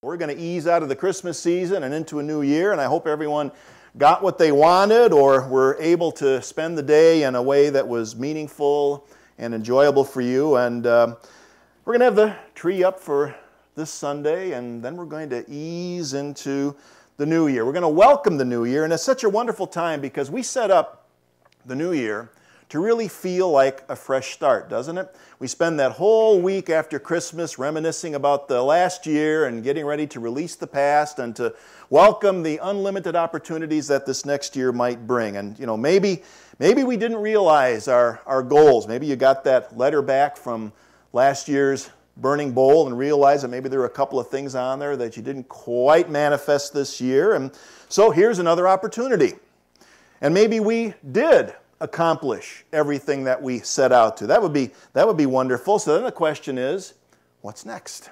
We're going to ease out of the Christmas season and into a new year, and I hope everyone got what they wanted or were able to spend the day in a way that was meaningful and enjoyable for you. And we're going to have the tree up for this Sunday, and then we're going to ease into the new year. We're going to welcome the new year, and it's such a wonderful time because we set up the new year to really feel like a fresh start, doesn't it? We spend that whole week after Christmas reminiscing about the last year and getting ready to release the past and to welcome the unlimited opportunities that this next year might bring. And maybe we didn't realize our goals. Maybe you got that letter back from last year's burning bowl and realized that maybe there were a couple of things on there that you didn't quite manifest this year. And so here's another opportunity. And maybe we did accomplish everything that we set out to. That would be wonderful. So then the question is, what's next?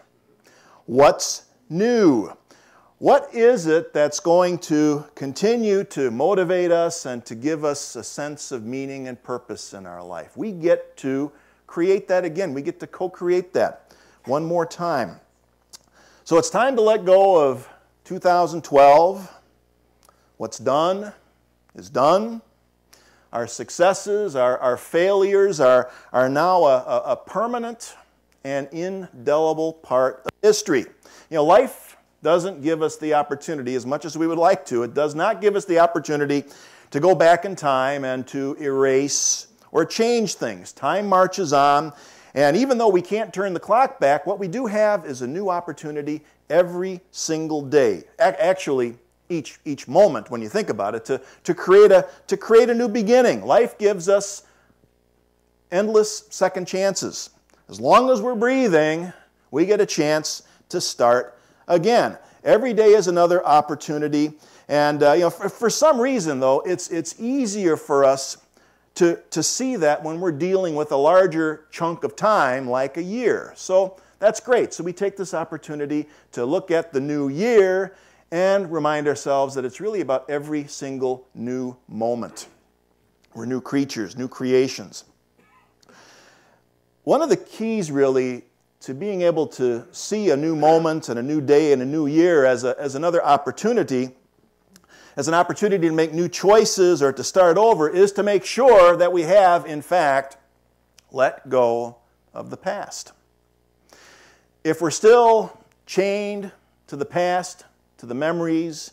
What's new? What is it that's going to continue to motivate us and to give us a sense of meaning and purpose in our life? We get to create that again. We get to co-create that one more time. So it's time to let go of 2012. What's done is done. Our successes, our failures are now a permanent and indelible part of history. Life doesn't give us the opportunity, as much as we would like to, it does not give us the opportunity to go back in time and to erase or change things. Time marches on, and even though we can't turn the clock back, what we do have is a new opportunity every single day. Actually, each moment, when you think about it, to create a new beginning. Life gives us endless second chances. As long as we're breathing, we get a chance to start again. Every day is another opportunity, and for some reason, though, it's easier for us to see that when we're dealing with a larger chunk of time, like a year. So that's great. So we take this opportunity to look at the new year and remind ourselves that it's really about every single new moment. We're new creatures, new creations. One of the keys, really, to being able to see a new moment and a new day and a new year as another opportunity, as an opportunity to make new choices or to start over, is to make sure that we have, in fact, let go of the past. If we're still chained to the past, to the memories,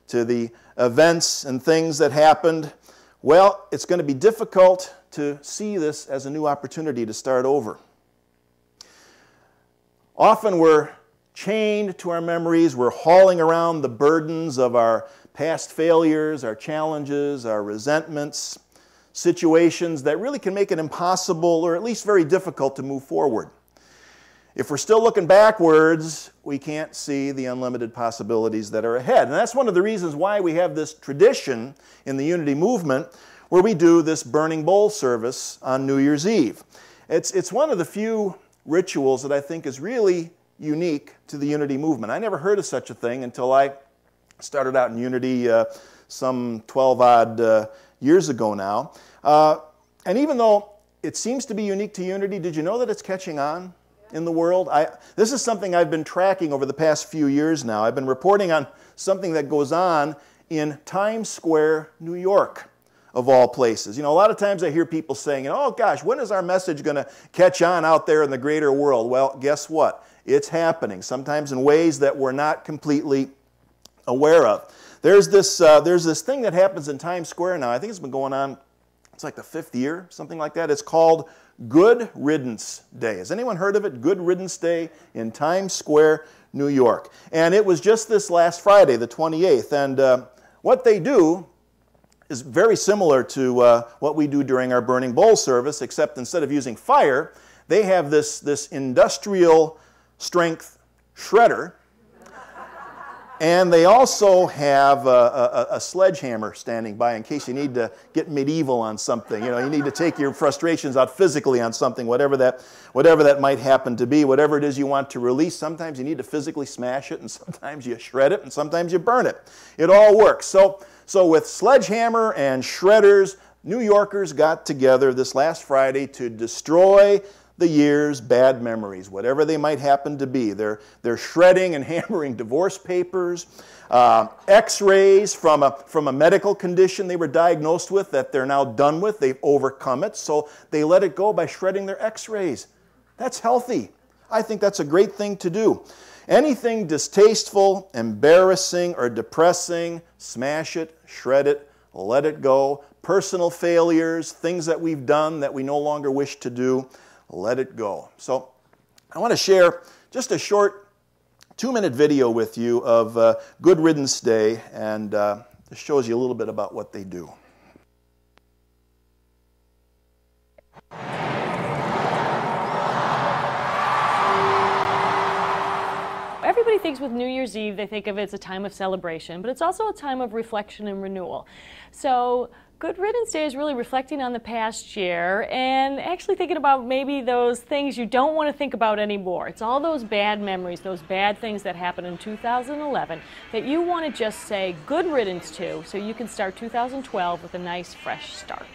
to the events and things that happened, well, it's going to be difficult to see this as a new opportunity to start over. Often we're chained to our memories, we're hauling around the burdens of our past failures, our challenges, our resentments, situations that really can make it impossible or at least very difficult to move forward. If we're still looking backwards, we can't see the unlimited possibilities that are ahead. And that's one of the reasons why we have this tradition in the Unity movement where we do this burning bowl service on New Year's Eve. It's one of the few rituals that I think is really unique to the Unity movement. I never heard of such a thing until I started out in Unity some 12-odd years ago now. And even though it seems to be unique to Unity, did you know that it's catching on in the world? This is something I've been tracking over the past few years now. I've been reporting on something that goes on in Times Square, New York, of all places. A lot of times I hear people saying, oh gosh, when is our message going to catch on out there in the greater world? Well, guess what? It's happening, sometimes in ways that we're not completely aware of. There's this thing that happens in Times Square now. I think it's been going on, it's like the 5th year, something like that. It's called Good Riddance Day. Has anyone heard of it? Good Riddance Day in Times Square, New York. And it was just this last Friday, the 28th. And what they do is very similar to what we do during our burning bowl service, except instead of using fire, they have this industrial strength shredder. And they also have a sledgehammer standing by in case you need to get medieval on something. You need to take your frustrations out physically on something, whatever that might happen to be, whatever it is you want to release. Sometimes you need to physically smash it, and sometimes you shred it, and sometimes you burn it. It all works. So with sledgehammer and shredders, New Yorkers got together this last Friday to destroy the year's bad memories, whatever they might happen to be. They're shredding and hammering divorce papers, x-rays from a medical condition they were diagnosed with that they're now done with. They've overcome it, so they let it go by shredding their x-rays. That's healthy. I think that's a great thing to do. Anything distasteful, embarrassing, or depressing, smash it, shred it, let it go. Personal failures, things that we've done that we no longer wish to do, let it go. So I want to share just a short 2-minute video with you of Good Riddance Day, and this shows you a little bit about what they do. Everybody thinks with New Year's Eve, they think of it as a time of celebration, but it's also a time of reflection and renewal. So Good Riddance Day is really reflecting on the past year and actually thinking about maybe those things you don't want to think about anymore. It's all those bad memories, those bad things that happened in 2011 that you want to just say good riddance to, so you can start 2012 with a nice fresh start.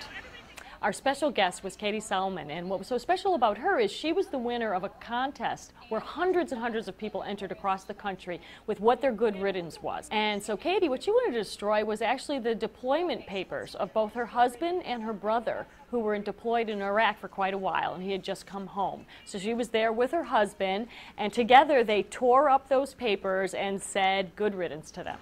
Our special guest was Katie Solomon, and what was so special about her is she was the winner of a contest where hundreds and hundreds of people entered across the country with what their good riddance was. And so Katie, what she wanted to destroy was actually the deployment papers of both her husband and her brother, who were deployed in Iraq for quite a while, and he had just come home. So she was there with her husband, and together they tore up those papers and said good riddance to them.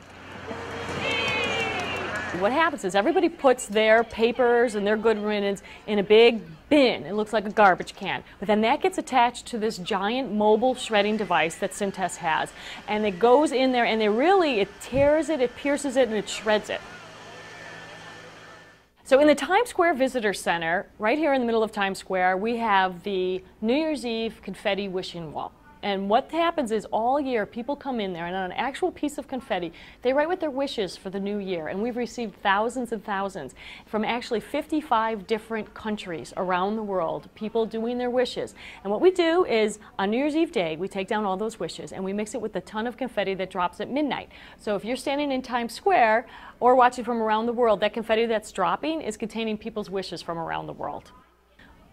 What happens is everybody puts their papers and their good riddance in a big bin. It looks like a garbage can. But then that gets attached to this giant mobile shredding device that Cintas has. And it goes in there and it tears it, it pierces it, and it shreds it. So in the Times Square Visitor Center, right here in the middle of Times Square, we have the New Year's Eve confetti wishing wall. And what happens is all year people come in there and on an actual piece of confetti they write what their wishes for the new year, and we've received thousands and thousands from actually 55 different countries around the world, people doing their wishes. And what we do is on New Year's Eve day we take down all those wishes and we mix it with a ton of confetti that drops at midnight. So if you're standing in Times Square or watching from around the world, that confetti that's dropping is containing people's wishes from around the world.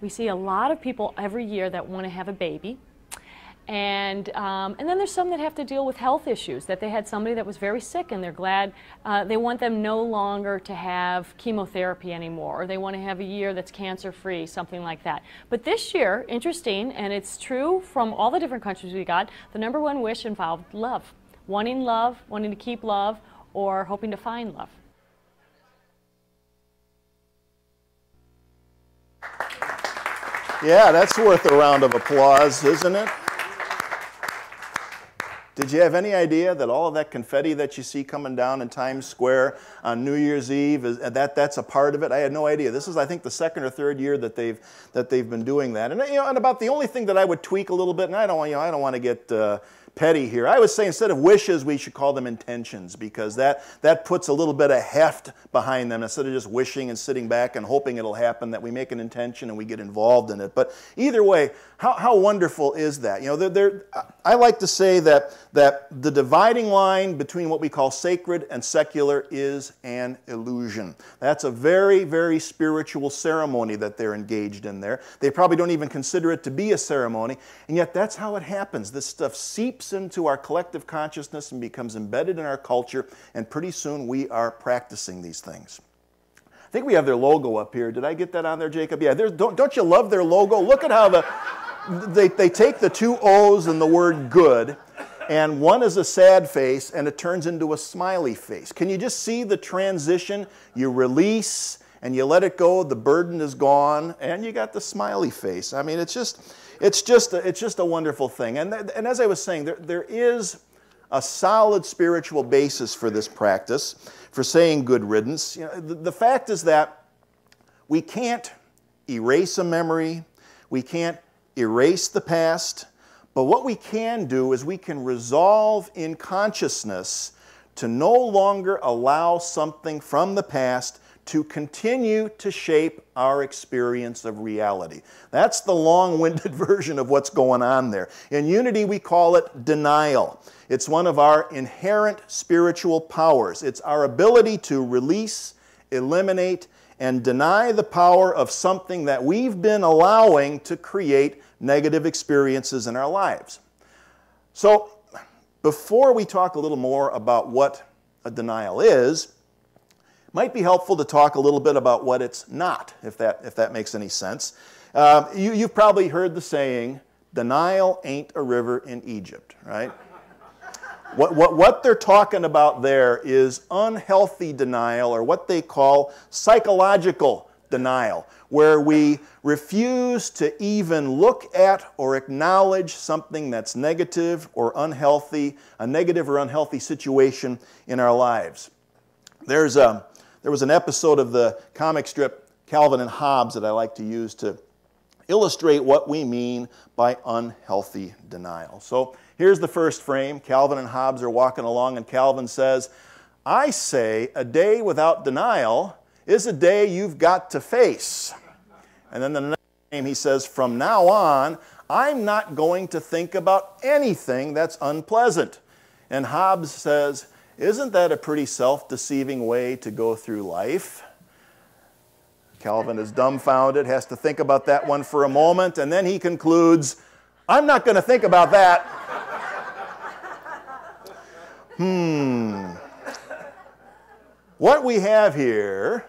We see a lot of people every year that want to have a baby. And then there's some that have to deal with health issues, that they had somebody that was very sick and they're glad, they want them no longer to have chemotherapy anymore, or they want to have a year that's cancer-free, something like that. But this year, interesting, and it's true from all the different countries we got, the #1 wish involved love. Wanting to keep love, or hoping to find love. Yeah, that's worth a round of applause, isn't it? Did you have any idea that all of that confetti that you see coming down in Times Square on New Year's Eve, that's a part of it? I had no idea. This is, I think, the 2nd or 3rd year that they've been doing that. And and about the only thing that I would tweak a little bit, and I don't want to get petty here. I would say instead of wishes, we should call them intentions, because that puts a little bit of heft behind them. Instead of just wishing and sitting back and hoping it'll happen, that we make an intention and we get involved in it. But either way, how wonderful is that? I like to say that the dividing line between what we call sacred and secular is an illusion. That's a very, very spiritual ceremony that they're engaged in there. They probably don't even consider it to be a ceremony, and yet that's how it happens. This stuff seeps into our collective consciousness and becomes embedded in our culture, and pretty soon we are practicing these things. I think we have their logo up here. Did I get that on there, Jacob? Yeah, don't you love their logo? Look at how they take the 2 O's and the word good, and one is a sad face and it turns into a smiley face. Can you just see the transition? You release and you let it go, the burden is gone, and you got the smiley face. I mean, it's just a wonderful thing. And as I was saying, there is a solid spiritual basis for this practice, for saying good riddance. The fact is that we can't erase a memory, we can't erase the past, but what we can do is we can resolve in consciousness to no longer allow something from the past to continue to shape our experience of reality. That's the long-winded version of what's going on there. In Unity, we call it denial. It's one of our inherent spiritual powers. It's our ability to release, eliminate, and deny the power of something that we've been allowing to create negative experiences in our lives. So, before we talk a little more about what a denial is, it might be helpful to talk a little bit about what it's not, if that makes any sense. You've probably heard the saying, denial ain't a river in Egypt, right? What they're talking about there is unhealthy denial, or what they call psychological denial, where we refuse to even look at or acknowledge something that's negative or unhealthy, a negative or unhealthy situation in our lives. There was an episode of the comic strip Calvin and Hobbes that I like to use to illustrate what we mean by unhealthy denial. So here's the first frame. Calvin and Hobbes are walking along, and Calvin says, "I say a day without denial is a day you've got to face." And then the next frame he says, "From now on, I'm not going to think about anything that's unpleasant." And Hobbes says, "Isn't that a pretty self-deceiving way to go through life?" Calvin is dumbfounded, has to think about that one for a moment, and then he concludes, "I'm not going to think about that." What we have here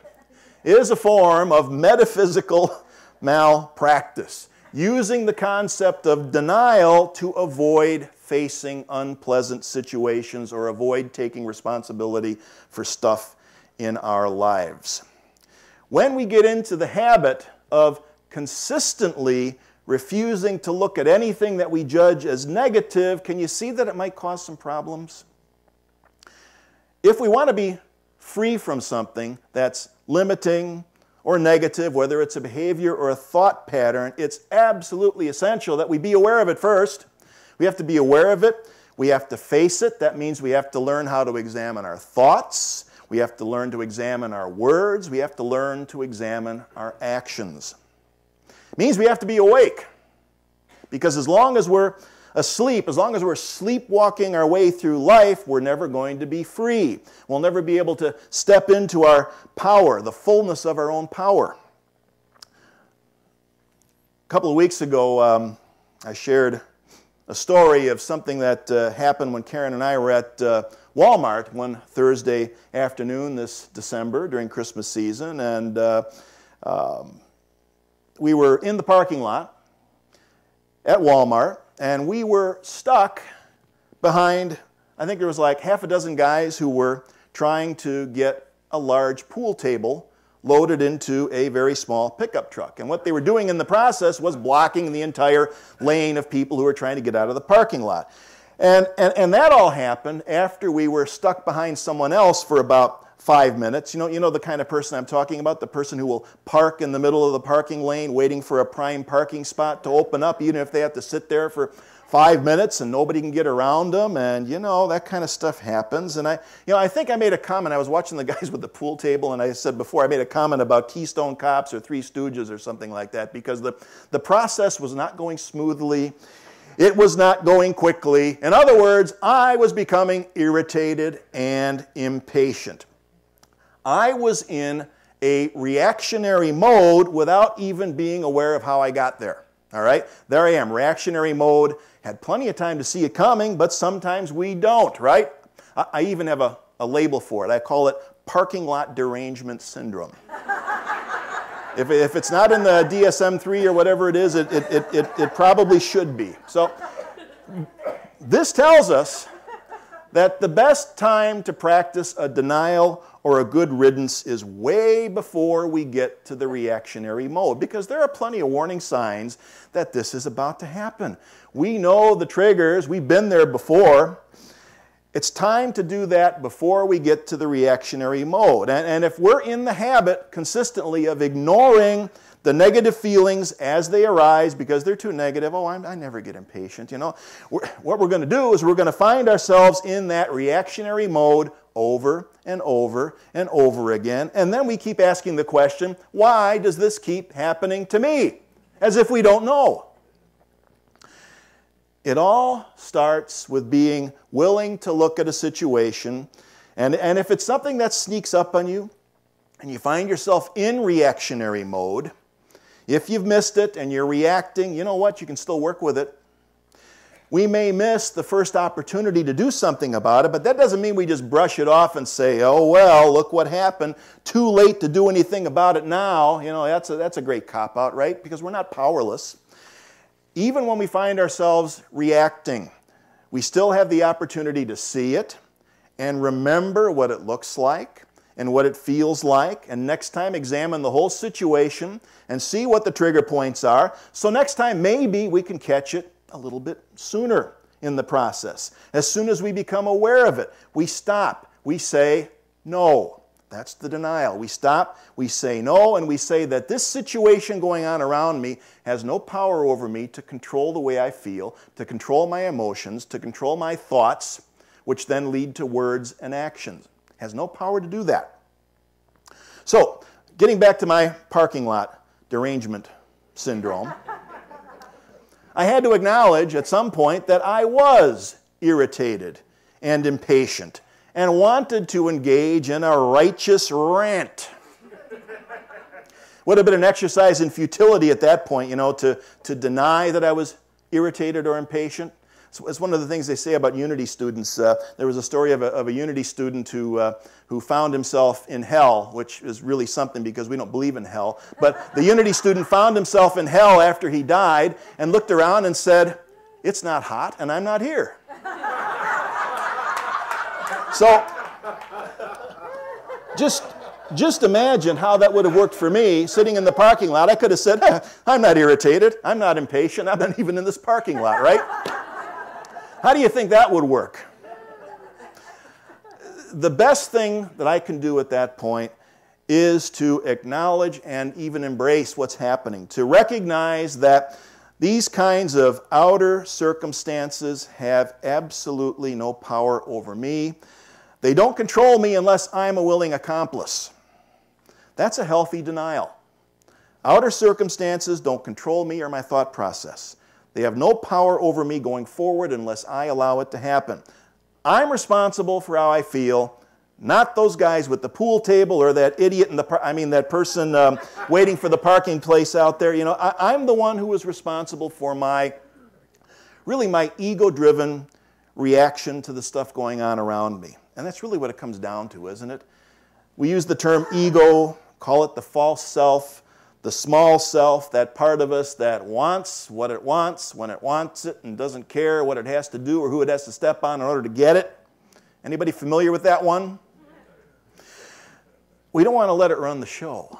is a form of metaphysical malpractice, using the concept of denial to avoid facing unpleasant situations or avoid taking responsibility for stuff in our lives. When we get into the habit of consistently refusing to look at anything that we judge as negative, can you see that it might cause some problems? If we want to be free from something that's limiting or negative, whether it's a behavior or a thought pattern, it's absolutely essential that we be aware of it first. We have to be aware of it. We have to face it. That means we have to learn how to examine our thoughts. We have to learn to examine our words. We have to learn to examine our actions. It means we have to be awake. Because as long as we're asleep, as long as we're sleepwalking our way through life, we're never going to be free. We'll never be able to step into our power, the fullness of our own power. A couple of weeks ago, I shared a story of something that happened when Karen and I were at Walmart one Thursday afternoon this December during Christmas season, and we were in the parking lot at Walmart, and we were stuck behind, I think there was like half a dozen guys who were trying to get a large pool table loaded into a very small pickup truck. And what they were doing in the process was blocking the entire lane of people who were trying to get out of the parking lot. And that all happened after we were stuck behind someone else for about 5 minutes. You know the kind of person I'm talking about, the person who will park in the middle of the parking lane waiting for a prime parking spot to open up, even if they have to sit there for 5 minutes and nobody can get around them, and that kind of stuff happens. And I think I made a comment. I was watching the guys with the pool table, and I said before, I made a comment about Keystone Cops or Three Stooges or something like that, because the process was not going smoothly. It was not going quickly. In other words, I was becoming irritated and impatient. I was in a reactionary mode without even being aware of how I got there. All right? There I am, reactionary mode. Had plenty of time to see it coming, but sometimes we don't, right? I even have a label for it. I call it parking lot derangement syndrome. If it's not in the DSM-3 or whatever it is, it probably should be. So this tells us that the best time to practice a denial or a good riddance is way before we get to the reactionary mode, because there are plenty of warning signs that this is about to happen. We know the triggers. We've been there before. It's time to do that before we get to the reactionary mode. And if we're in the habit consistently of ignoring the negative feelings as they arise because they're too negative, I never get impatient, what we're going to do is we're going to find ourselves in that reactionary mode over and over and over again. And then we keep asking the question, why does this keep happening to me? As if we don't know. It all starts with being willing to look at a situation, and if it's something that sneaks up on you, and you find yourself in reactionary mode, if you've missed it and you're reacting, you know what? You can still work with it. We may miss the first opportunity to do something about it, but that doesn't mean we just brush it off and say, oh, well, look what happened. Too late to do anything about it now. You know, that's a great cop-out, right? Because we're not powerless. Even when we find ourselves reacting, we still have the opportunity to see it and remember what it looks like and what it feels like, and next time examine the whole situation and see what the trigger points are. So next time maybe we can catch it a little bit sooner in the process. As soon as we become aware of it, we stop. We say no. That's the denial. We stop, we say no, and we say that this situation going on around me has no power over me to control the way I feel, to control my emotions, to control my thoughts, which then lead to words and actions. Has no power to do that. So, getting back to my parking lot derangement syndrome, I had to acknowledge at some point that I was irritated and impatient and wanted to engage in a righteous rant. Would have been an exercise in futility at that point, you know, to deny that I was irritated or impatient. So it's one of the things they say about Unity students. There was a story of a Unity student who found himself in hell, which is really something because we don't believe in hell. But the Unity student found himself in hell after he died and looked around and said, "It's not hot and I'm not here." So just imagine how that would have worked for me sitting in the parking lot. I could have said, "I'm not irritated, I'm not impatient, I'm not even in this parking lot," right? How do you think that would work? The best thing that I can do at that point is to acknowledge and even embrace what's happening, to recognize that these kinds of outer circumstances have absolutely no power over me. They don't control me unless I'm a willing accomplice. That's a healthy denial. Outer circumstances don't control me or my thought process. They have no power over me going forward unless I allow it to happen. I'm responsible for how I feel, not those guys with the pool table or that idiot in that person waiting for the parking place out there. You know, I'm the one who is responsible for my ego-driven reaction to the stuff going on around me. And that's really what it comes down to, isn't it? We use the term ego, call it the false self, the small self, that part of us that wants what it wants when it wants it and doesn't care what it has to do or who it has to step on in order to get it. Anybody familiar with that one? We don't want to let it run the show.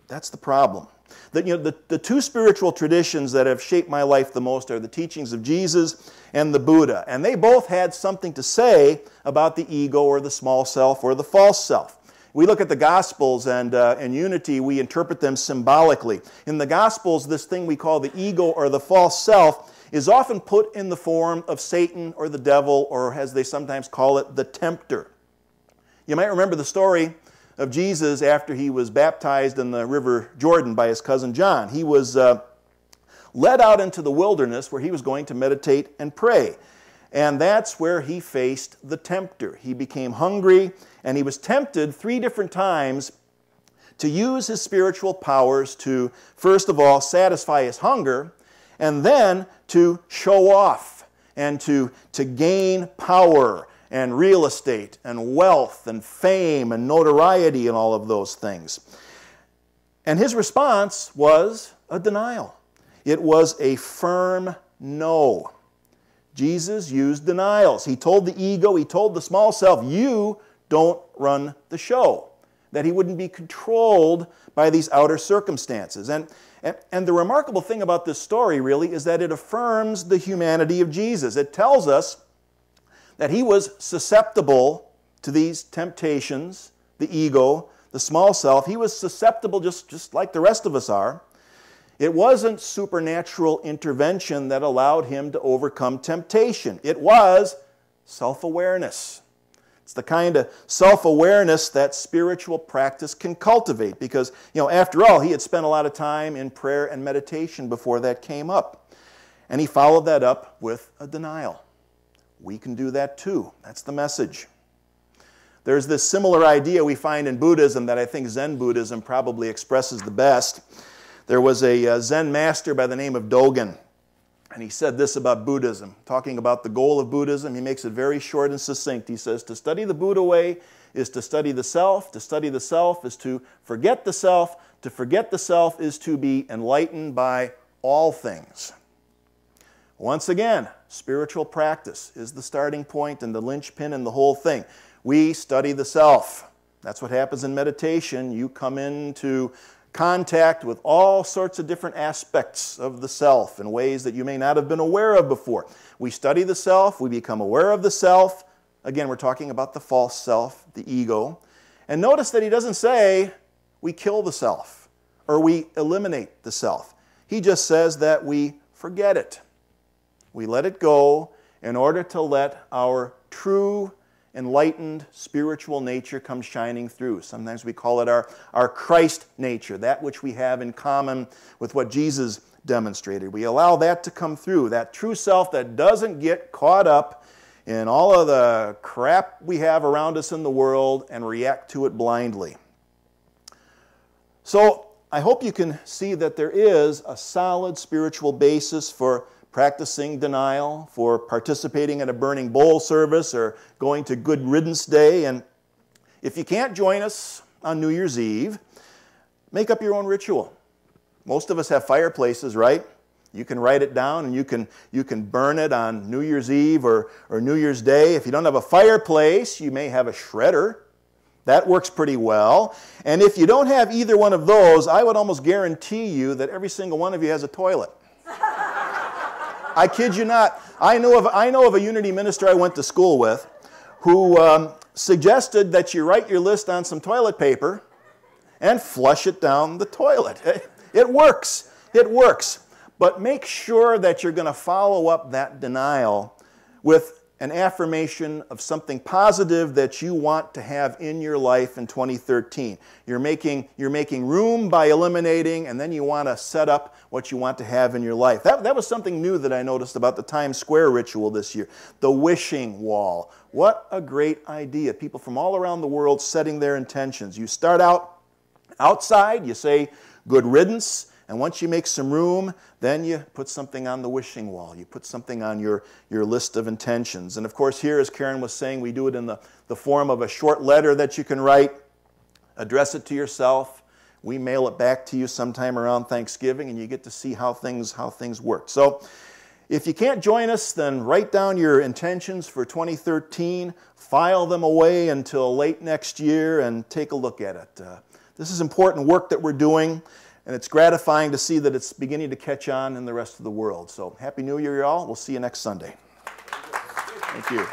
That's the problem. The two spiritual traditions that have shaped my life the most are the teachings of Jesus and the Buddha. And they both had something to say about the ego or the small self or the false self. We look at the Gospels, and in Unity, we interpret them symbolically. In the Gospels, this thing we call the ego or the false self is often put in the form of Satan or the devil, or as they sometimes call it, the tempter. You might remember the story of Jesus after he was baptized in the river Jordan by his cousin John. He was led out into the wilderness where he was going to meditate and pray. And that's where he faced the tempter. He became hungry, and he was tempted 3 different times to use his spiritual powers to, first of all, satisfy his hunger, and then to show off and to gain power and real estate and wealth and fame and notoriety and all of those things. And his response was a denial. It was a firm no. Jesus used denials. He told the ego, he told the small self, you don't run the show. That he wouldn't be controlled by these outer circumstances. And the remarkable thing about this story really is that it affirms the humanity of Jesus. It tells us that he was susceptible to these temptations, the ego, the small self. He was susceptible just like the rest of us are. It wasn't supernatural intervention that allowed him to overcome temptation. It was self-awareness. It's the kind of self-awareness that spiritual practice can cultivate because, after all, he had spent a lot of time in prayer and meditation before that came up. And he followed that up with a denial. We can do that too. That's the message. There's this similar idea we find in Buddhism that I think Zen Buddhism probably expresses the best. There was a Zen master by the name of Dogen, and he said this about Buddhism. Talking about the goal of Buddhism, he makes it very short and succinct. He says, to study the Buddha way is to study the self. To study the self is to forget the self. To forget the self is to be enlightened by all things. Once again, spiritual practice is the starting point and the linchpin in the whole thing. We study the self. That's what happens in meditation. You come into contact with all sorts of different aspects of the self in ways that you may not have been aware of before. We study the self. We become aware of the self. Again, we're talking about the false self, the ego. And notice that he doesn't say we kill the self or we eliminate the self. He just says that we forget it. We let it go in order to let our true, enlightened spiritual nature come shining through. Sometimes we call it our Christ nature, that which we have in common with what Jesus demonstrated. We allow that to come through, that true self that doesn't get caught up in all of the crap we have around us in the world and react to it blindly. So I hope you can see that there is a solid spiritual basis for practicing denial, for participating in a burning bowl service, or going to Good Riddance Day. And if you can't join us on New Year's Eve, make up your own ritual. Most of us have fireplaces, right? You can write it down and you can burn it on New Year's Eve or New Year's Day. If you don't have a fireplace, you may have a shredder. That works pretty well. And if you don't have either one of those, I would almost guarantee you that every single one of you has a toilet. I kid you not. I know of a Unity minister I went to school with who suggested that you write your list on some toilet paper and flush it down the toilet. It works. It works. But make sure that you're going to follow up that denial with an affirmation of something positive that you want to have in your life in 2013. You're making room by eliminating, and then you want to set up what you want to have in your life. That was something new that I noticed about the Times Square ritual this year. The wishing wall. What a great idea. People from all around the world setting their intentions. You start out outside, you say good riddance, and once you make some room, then you put something on the wishing wall. You put something on your list of intentions. And of course here, as Karen was saying, we do it in the form of a short letter that you can write. Address it to yourself. We mail it back to you sometime around Thanksgiving, and you get to see how things work. So if you can't join us, then write down your intentions for 2013, file them away until late next year, and take a look at it. This is important work that we're doing. And it's gratifying to see that it's beginning to catch on in the rest of the world. So Happy New Year, y'all. We'll see you next Sunday. Thank you.